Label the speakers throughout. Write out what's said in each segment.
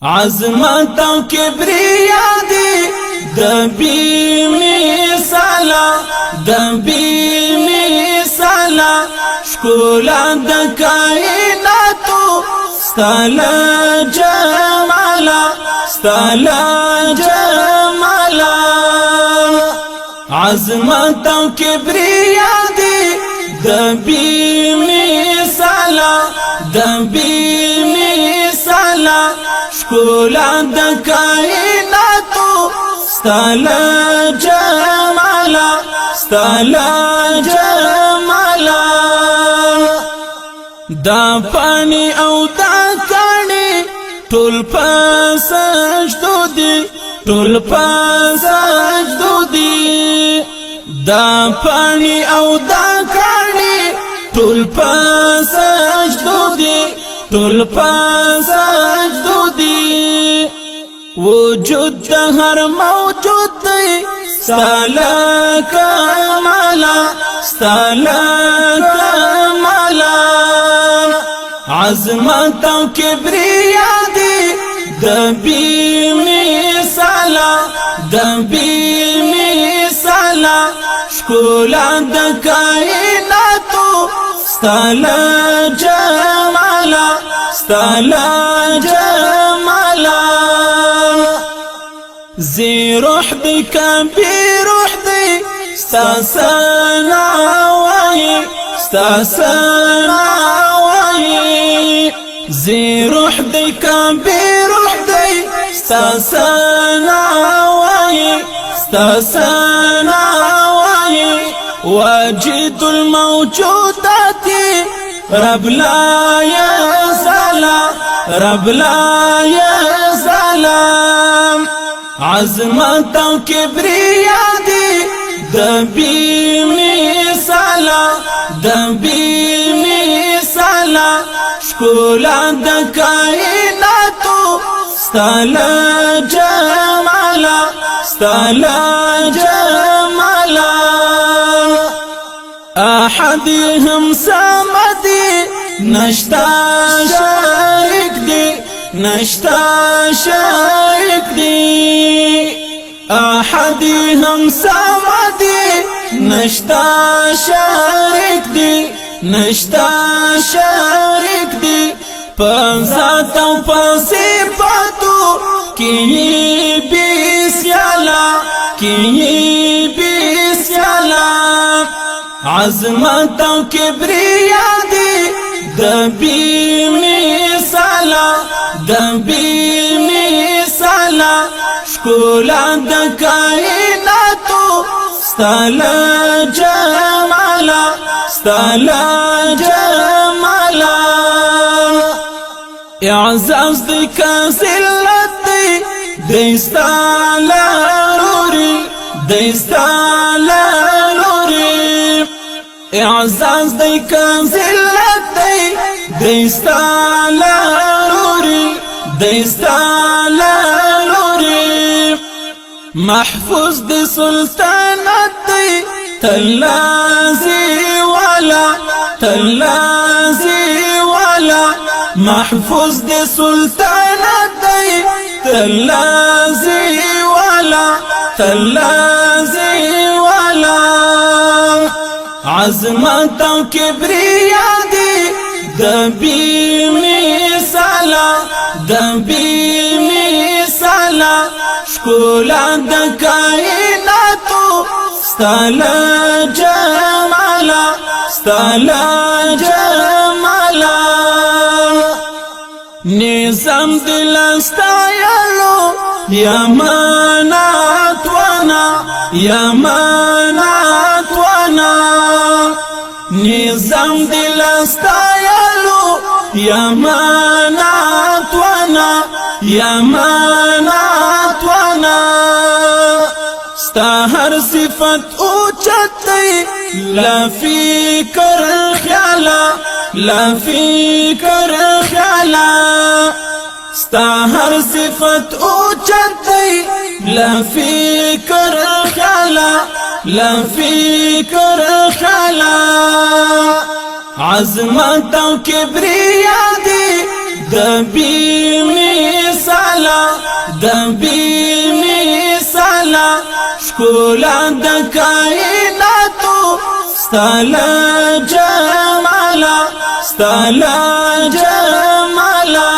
Speaker 1: عظمت او کبریا دی د بی مثالا شکولا د کائناتو ستالا جمالا عظمت او کبریا دی د بی مثالا شکولا د کائناتو ستالا جمالا دا پانی او دا کانی ټول پسجدو دی دا پانی او دا کانی ټول پسجدو دی وجود د هر موجود دی ستالا کمالا عظمت او کبریا دی د بی مثالا شکولا د کائناتو ستالا جمالا زی روح دی کبی روح دی ستا سنا وای زی روح دی کبی روح دی ستا سنا وای واجد الموجودات رب لا يزال عظمت او کبریا دی د بی مثالا شکولا د کائناتو ستالا جمالا احد هم سامدی نشتا شارک دی احد هم سامدی نشتا شارک دی پذات او پصفاتو کی بیسیالا عظمت او کبریا دی د بی مثالا شکولا د کائناتو ستالا جمالا اعزاز دی کا ذلت دی ستالا روری اعزاز دی کا ذلت دی ستالا روری محفوظ دی سلطانت دی تلازی والا محفوظ دی سلطانت دی تلازی والا عظمت او کبریا دی د بی مثالا شکولا د کائناتو ستالا جمالا نظام دلستایلو یمانات وانا نظام دلستایلو یمانات وانا ستا هر صفت اوچت لا فکر خیالا ستا هر صفت اوچت لا فکر خیالا عظمت او کبریا دی د بی مثالا شکولا د کائناتو ستاله جمالا ستاله جمالا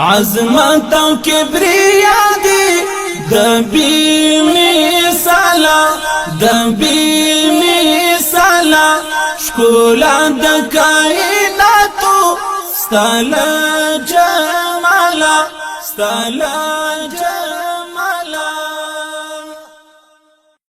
Speaker 1: عظمت او کبریا دی د بی مثالا د بی مثالا شکولا د کائناتو ستاله جمالا ستاله